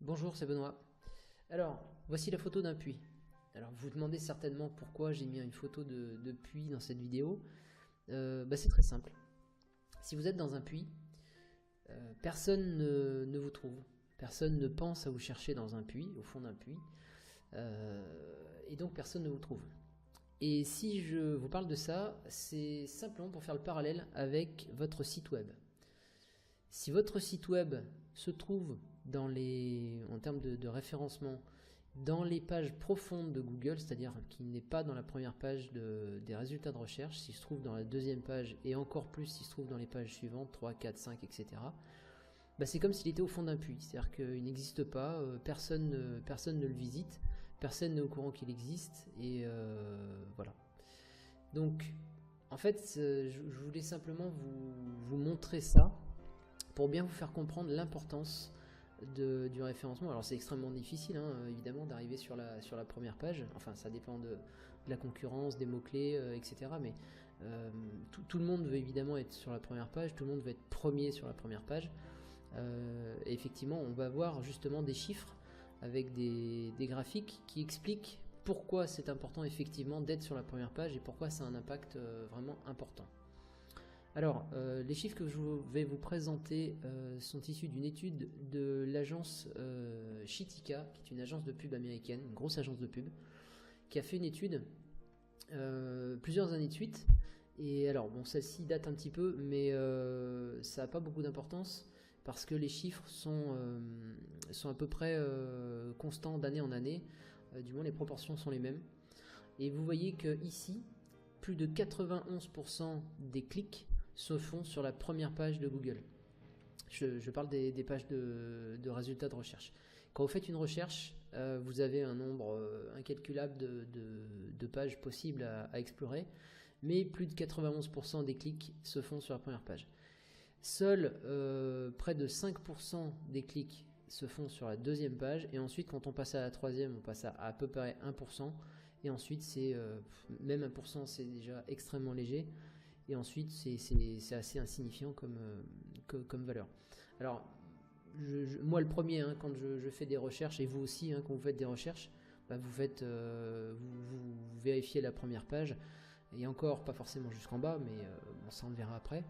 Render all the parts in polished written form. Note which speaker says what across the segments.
Speaker 1: Bonjour, c'est Benoît. Alors, voici la photo d'un puits. Alors, vous vous demandez certainement pourquoi j'ai mis une photo de puits dans cette vidéo. C'est très simple. Si vous êtes dans un puits, personne ne vous trouve. Personne ne pense à vous chercher dans un puits, au fond d'un puits. Et donc, personne ne vous trouve. Et si je vous parle de ça, c'est simplement pour faire le parallèle avec votre site web. Si votre site web se trouve en termes de référencement, dans les pages profondes de Google, c'est-à-dire qu'il n'est pas dans la première page des résultats de recherche, s'il se trouve dans la deuxième page et encore plus s'il se trouve dans les pages suivantes, 3, 4, 5, etc., c'est comme s'il était au fond d'un puits, c'est-à-dire qu'il n'existe pas, personne ne le visite, personne n'est au courant qu'il existe, et voilà. Donc, en fait, je voulais simplement vous montrer ça, pour bien vous faire comprendre l'importance du référencement. Alors c'est extrêmement difficile, évidemment, d'arriver sur la première page. Enfin, ça dépend de la concurrence, des mots-clés, etc. Mais tout le monde veut évidemment être sur la première page, tout le monde veut être premier sur la première page. Et effectivement, on va voir justement des chiffres avec des graphiques qui expliquent pourquoi c'est important effectivement d'être sur la première page et pourquoi ça a un impact vraiment important. Alors, les chiffres que je vais vous présenter sont issus d'une étude de l'agence Chitika, qui est une agence de pub américaine, une grosse agence de pub, qui a fait une étude plusieurs années de suite. Et alors, bon, celle-ci date un petit peu, mais ça n'a pas beaucoup d'importance parce que les chiffres sont à peu près constants d'année en année, du moins les proportions sont les mêmes. Et vous voyez que ici, plus de 91% des clics se font sur la première page de Google. Je parle des pages de résultats de recherche. Quand vous faites une recherche, vous avez un nombre incalculable de pages possibles à explorer, mais plus de 91% des clics se font sur la première page. Seuls près de 5% des clics se font sur la deuxième page, et ensuite quand on passe à la troisième, on passe à peu près 1%, et ensuite c'est même 1%, c'est déjà extrêmement léger. Et ensuite, c'est assez insignifiant comme valeur. Alors, moi le premier, quand je fais des recherches, et vous aussi, quand vous faites des recherches, vous vérifiez la première page, et encore pas forcément jusqu'en bas, mais bon, ça on le verra après.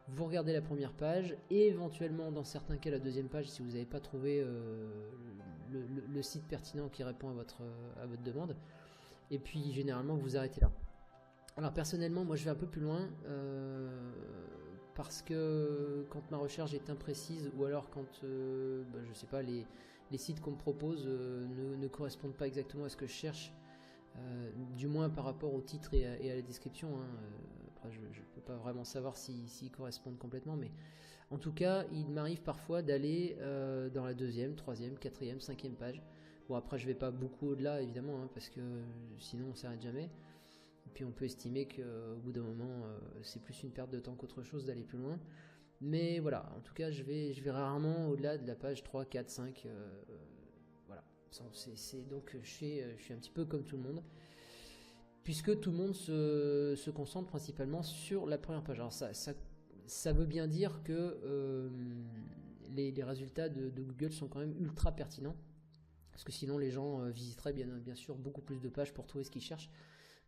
Speaker 1: Vous regardez la première page, et éventuellement, dans certains cas, la deuxième page, si vous n'avez pas trouvé le site pertinent qui répond à votre demande. Et puis, généralement, vous arrêtez là. Alors personnellement, moi je vais un peu plus loin parce que quand ma recherche est imprécise ou alors quand je sais pas, les sites qu'on me propose ne correspondent pas exactement à ce que je cherche, du moins par rapport au titre et à la description. Après, je ne peux pas vraiment savoir s'ils correspondent complètement, mais en tout cas, il m'arrive parfois d'aller dans la deuxième, troisième, quatrième, cinquième page. Bon, après, je vais pas beaucoup au-delà, évidemment, parce que sinon on s'arrête jamais. Et puis on peut estimer qu'au bout d'un moment, c'est plus une perte de temps qu'autre chose d'aller plus loin. Mais voilà, en tout cas, je vais rarement au-delà de la page 3, 4, 5. Voilà. Donc je suis un petit peu comme tout le monde. Puisque tout le monde se concentre principalement sur la première page. Alors ça veut bien dire que les résultats de Google sont quand même ultra pertinents. Parce que sinon les gens visiteraient bien sûr beaucoup plus de pages pour trouver ce qu'ils cherchent.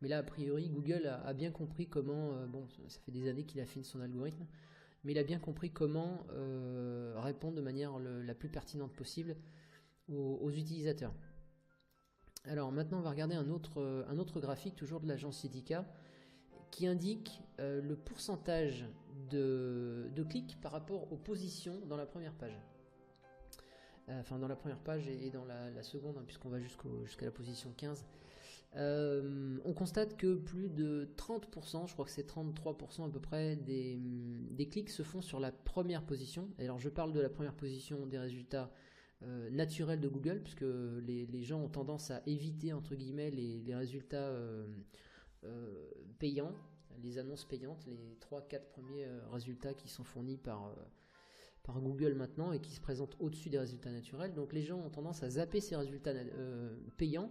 Speaker 1: Mais là, a priori, Google a bien compris comment, bon, ça fait des années qu'il affine son algorithme, mais il a bien compris comment répondre de manière la plus pertinente possible aux utilisateurs. Alors maintenant, on va regarder un autre graphique, toujours de l'agence Citica, qui indique le pourcentage de clics par rapport aux positions dans la première page. Enfin, dans la première page et dans la seconde, puisqu'on va jusqu'à la position 15. On constate que plus de 30%, je crois que c'est 33% à peu près, des clics se font sur la première position. Et alors je parle de la première position des résultats naturels de Google, puisque les gens ont tendance à éviter entre guillemets les résultats payants, les annonces payantes, les 3-4 premiers résultats qui sont fournis par Google maintenant et qui se présentent au-dessus des résultats naturels. Donc les gens ont tendance à zapper ces résultats payants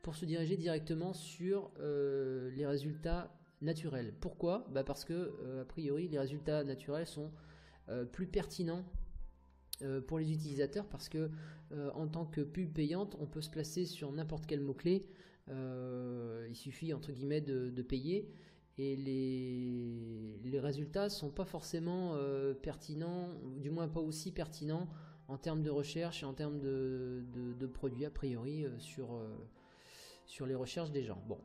Speaker 1: pour se diriger directement sur les résultats naturels. Pourquoi ? Parce que, a priori, les résultats naturels sont plus pertinents pour les utilisateurs, parce que en tant que pub payante, on peut se placer sur n'importe quel mot-clé. Il suffit entre guillemets de payer, et les résultats sont pas forcément pertinents, du moins pas aussi pertinents en termes de recherche et en termes de produits a priori sur les recherches des gens. Bon.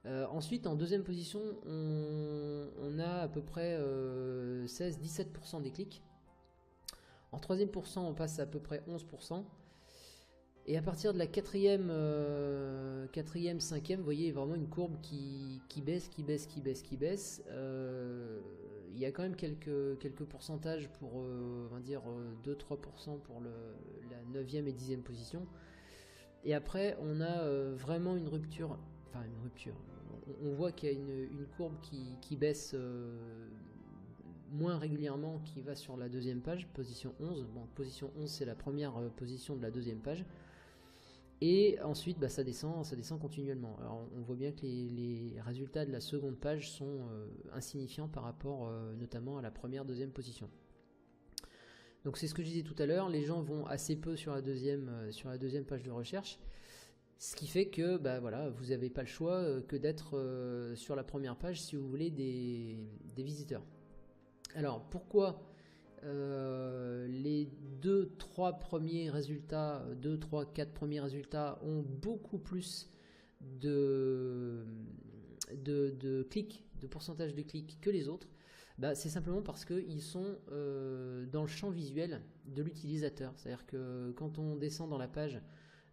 Speaker 1: Ensuite, en deuxième position, on a à peu près 16-17% des clics. En troisième pourcent, on passe à peu près 11%. Et à partir de la quatrième, cinquième, vous voyez vraiment une courbe qui baisse, qui baisse, qui baisse, qui baisse. Il y a quand même quelques pourcentages pour, on va dire, 2-3% pour la 9e et 10e position. Et après, on a vraiment une rupture. Enfin, une rupture. On voit qu'il y a une courbe qui baisse moins régulièrement, qui va sur la deuxième page, position 11. Bon, position 11, c'est la première position de la deuxième page. Et ensuite, bah, ça descend continuellement. Alors, on voit bien que les résultats de la seconde page sont insignifiants par rapport notamment à la première, deuxième position. Donc c'est ce que je disais tout à l'heure, les gens vont assez peu sur la deuxième page de recherche, ce qui fait que bah, voilà, vous n'avez pas le choix que d'être sur la première page si vous voulez des visiteurs. Alors pourquoi les 2-3 premiers résultats, 2-3-4 premiers résultats ont beaucoup plus de clics, de pourcentage de clics que les autres? Bah, c'est simplement parce qu'ils sont dans le champ visuel de l'utilisateur. C'est-à-dire que quand on descend dans la page,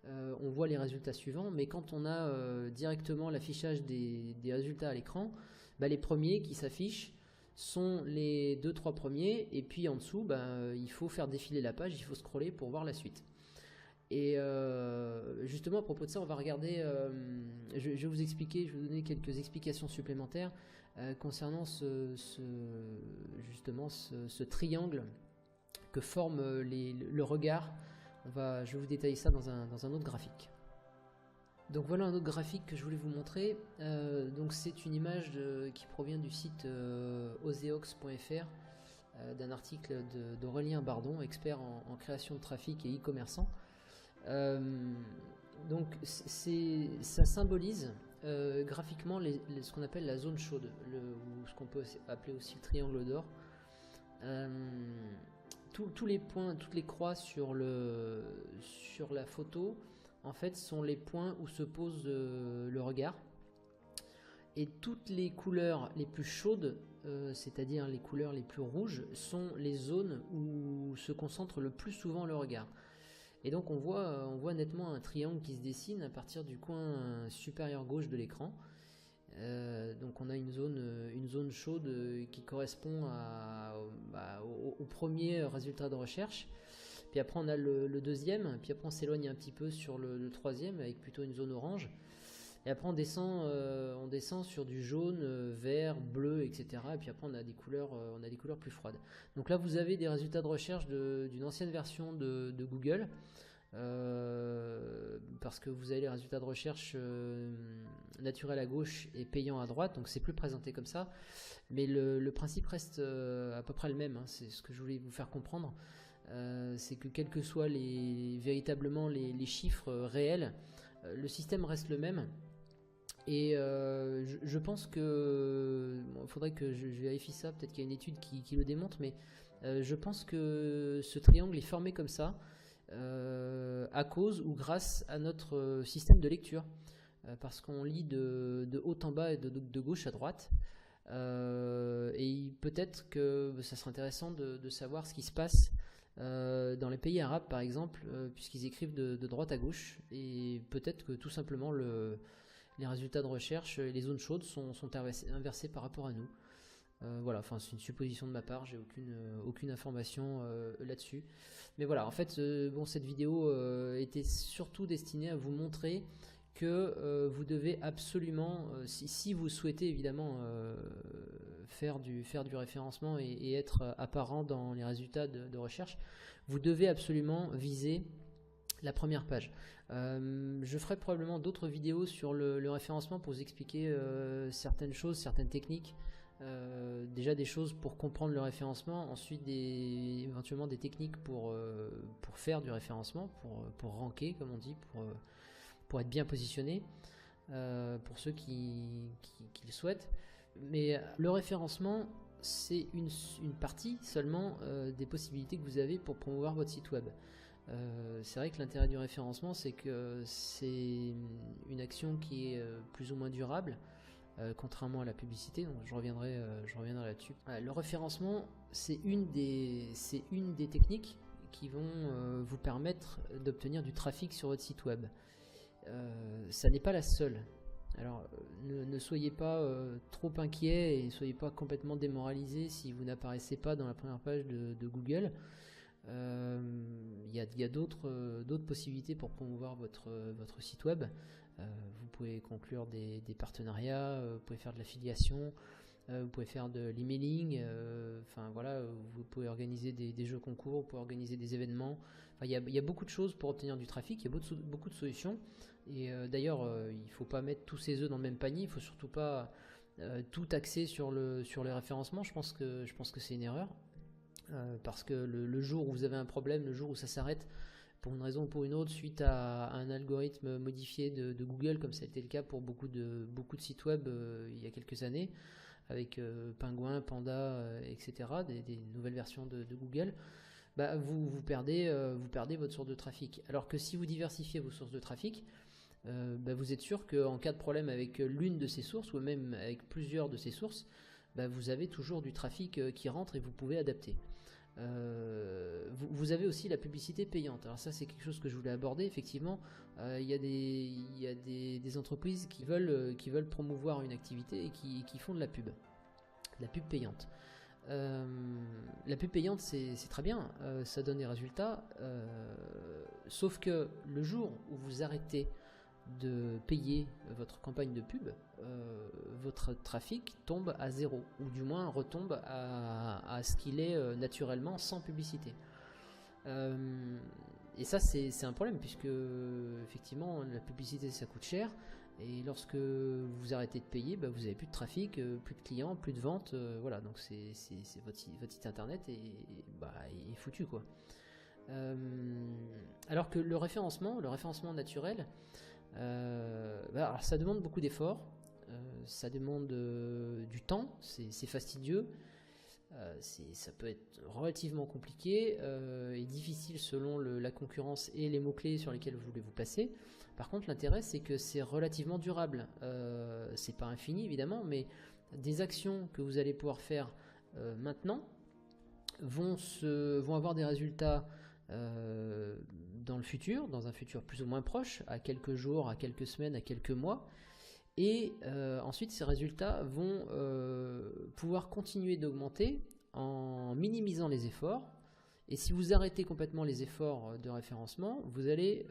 Speaker 1: on voit les résultats suivants, mais quand on a directement l'affichage des résultats à l'écran, bah, les premiers qui s'affichent sont les 2-3 premiers, et puis en dessous, bah, il faut faire défiler la page, il faut scroller pour voir la suite. Et justement à propos de ça, on va regarder, je vais vous expliquer, je vais vous donner quelques explications supplémentaires concernant justement ce triangle que forme le regard. Je vais vous détailler ça dans un autre graphique. Donc voilà un autre graphique que je voulais vous montrer. Donc c'est une image qui provient du site oseox.fr, d'un article d'Aurélien Bardon, expert en création de trafic et e-commerçant. Donc ça symbolise graphiquement ce qu'on appelle la zone chaude, ou ce qu'on peut appeler aussi le triangle d'or. Tous les points, toutes les croix sur la photo, en fait, sont les points où se pose le regard. Et toutes les couleurs les plus chaudes, c'est-à-dire les couleurs les plus rouges, sont les zones où se concentre le plus souvent le regard. Et donc on voit nettement un triangle qui se dessine à partir du coin supérieur gauche de l'écran. Donc on a une zone chaude qui correspond au premier résultat de recherche. Puis après on a le deuxième, puis après on s'éloigne un petit peu sur le troisième avec plutôt une zone orange. Et après on descend sur du jaune, vert, bleu, etc. Et puis après on a des couleurs plus froides. Donc là vous avez des résultats de recherche d'une ancienne version de Google. Parce que vous avez les résultats de recherche naturels à gauche et payants à droite, donc c'est plus présenté comme ça, mais le principe reste à peu près le même, hein. C'est ce que je voulais vous faire comprendre, c'est que quels que soient véritablement les chiffres réels, le système reste le même. Et je pense que il faudrait que je vérifie ça, peut-être qu'il y a une étude qui le démontre, mais je pense que ce triangle est formé comme ça à cause ou grâce à notre système de lecture, parce qu'on lit de haut en bas et de gauche à droite, et peut-être que ça serait intéressant de savoir ce qui se passe dans les pays arabes par exemple, puisqu'ils écrivent de droite à gauche, et peut-être que tout simplement les résultats de recherche et les zones chaudes sont inversés par rapport à nous. Voilà, enfin c'est une supposition de ma part, j'ai aucune information là-dessus. Mais voilà, en fait, cette vidéo était surtout destinée à vous montrer que vous devez absolument, si vous souhaitez évidemment faire du référencement et être apparent dans les résultats de recherche, vous devez absolument viser la première page. Je ferai probablement d'autres vidéos sur le référencement pour vous expliquer certaines choses, certaines techniques Déjà des choses pour comprendre le référencement, ensuite éventuellement des techniques pour faire du référencement, pour ranker comme on dit, pour être bien positionné, pour ceux qui le souhaitent. Mais le référencement, c'est une partie seulement des possibilités que vous avez pour promouvoir votre site web. C'est vrai que l'intérêt du référencement, c'est que c'est une action qui est plus ou moins durable, contrairement à la publicité, donc je reviendrai là-dessus. Le référencement, c'est une des techniques qui vont vous permettre d'obtenir du trafic sur votre site web. Ça n'est pas la seule. Alors ne soyez pas trop inquiet et ne soyez pas complètement démoralisé si vous n'apparaissez pas dans la première page de Google. Il y a d'autres possibilités pour promouvoir votre site web. Vous pouvez conclure des partenariats, vous pouvez faire de l'affiliation, vous pouvez faire de l'emailing, enfin voilà, vous pouvez organiser des jeux concours, vous pouvez organiser des événements. Enfin, il y a beaucoup de choses pour obtenir du trafic, il y a beaucoup de solutions. Et d'ailleurs, il ne faut pas mettre tous ses œufs dans le même panier, il ne faut surtout pas tout axer sur le référencement. Je pense que c'est une erreur. Parce que le jour où vous avez un problème, le jour où ça s'arrête pour une raison ou pour une autre suite à un algorithme modifié de Google, comme ça a été le cas pour beaucoup de sites web il y a quelques années, avec Penguin, Panda, etc., des nouvelles versions de Google, bah vous perdez votre source de trafic. Alors que si vous diversifiez vos sources de trafic, bah vous êtes sûr qu'en cas de problème avec l'une de ces sources, ou même avec plusieurs de ces sources, bah vous avez toujours du trafic qui rentre et vous pouvez adapter. Vous avez aussi la publicité payante. Alors ça, c'est quelque chose que je voulais aborder. Effectivement, il y a des entreprises qui veulent promouvoir une activité et qui font de la pub payante. La pub payante, c'est très bien, ça donne des résultats, sauf que le jour où vous arrêtez de payer votre campagne de pub, votre trafic tombe à zéro, ou du moins retombe à ce qu'il est naturellement sans publicité. Et ça, c'est un problème, puisque effectivement la publicité ça coûte cher, et lorsque vous arrêtez de payer, bah, vous n'avez plus de trafic, plus de clients, plus de ventes, voilà, donc c'est votre site internet et bah, il est foutu quoi. Alors que le référencement naturel, bah, alors ça demande beaucoup d'efforts, ça demande du temps, c'est fastidieux, ça peut être relativement compliqué et difficile selon la concurrence et les mots-clés sur lesquels vous voulez vous placer. Par contre, l'intérêt, c'est que c'est relativement durable. C'est pas infini, évidemment, mais des actions que vous allez pouvoir faire maintenant vont avoir des résultats dans le futur, dans un futur plus ou moins proche, à quelques jours, à quelques semaines, à quelques mois. Et ensuite, ces résultats vont pouvoir continuer d'augmenter en minimisant les efforts. Et si vous arrêtez complètement les efforts de référencement, vous allez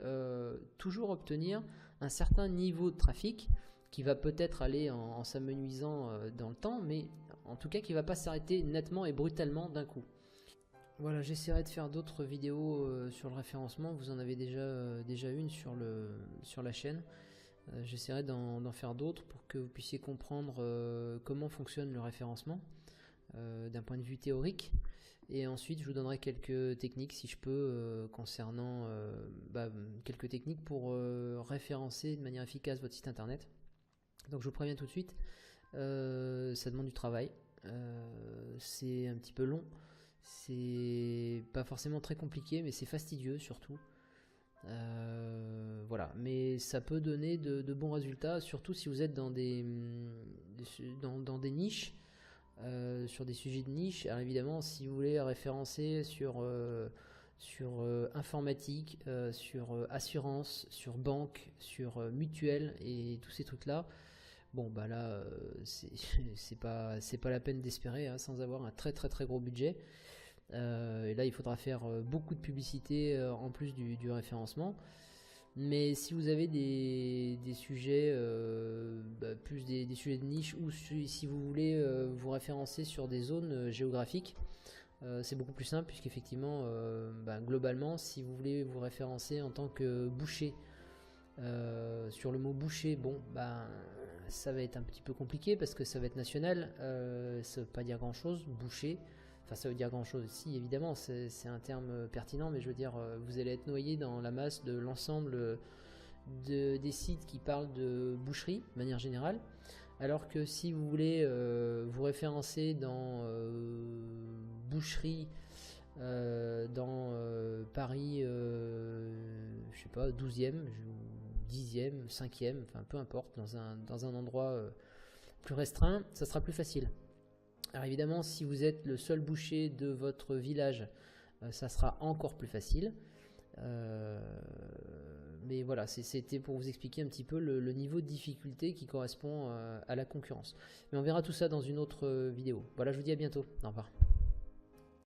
Speaker 1: toujours obtenir un certain niveau de trafic qui va peut-être aller en s'amenuisant dans le temps, mais en tout cas qui ne va pas s'arrêter nettement et brutalement d'un coup. Voilà, j'essaierai de faire d'autres vidéos sur le référencement. Vous en avez déjà une sur la chaîne. J'essaierai d'en faire d'autres pour que vous puissiez comprendre comment fonctionne le référencement d'un point de vue théorique. Et ensuite, je vous donnerai quelques techniques, si je peux, concernant quelques techniques pour référencer de manière efficace votre site internet. Donc je vous préviens tout de suite, ça demande du travail. C'est un petit peu long. C'est pas forcément très compliqué, mais c'est fastidieux surtout. Voilà, mais ça peut donner de bons résultats, surtout si vous êtes dans des niches, sur des sujets de niche. Alors évidemment, si vous voulez référencer sur informatique, sur assurance, sur banque, sur mutuelle et tous ces trucs-là, bon bah là, c'est pas la peine d'espérer hein, sans avoir un très très très gros budget. Et là il faudra faire beaucoup de publicité en plus du référencement. Mais si vous avez des sujets plus des sujets de niche, ou si vous voulez vous référencer sur des zones géographiques, c'est beaucoup plus simple, puisqu'effectivement globalement, si vous voulez vous référencer en tant que boucher Sur le mot boucher, bon, ben, ça va être un petit peu compliqué parce que ça va être national. Ça veut pas dire grand chose, boucher. Enfin, ça veut dire grand chose, si évidemment, c'est un terme pertinent, mais je veux dire, vous allez être noyé dans la masse de l'ensemble des sites qui parlent de boucherie de manière générale. Alors que si vous voulez vous référencer dans boucherie dans Paris, je sais pas, 12e, 10e, 5e, enfin peu importe, dans un endroit plus restreint, ça sera plus facile. Alors évidemment, si vous êtes le seul boucher de votre village, ça sera encore plus facile. Mais voilà, c'était pour vous expliquer un petit peu le niveau de difficulté qui correspond à la concurrence. Mais on verra tout ça dans une autre vidéo. Voilà, je vous dis à bientôt. Au revoir.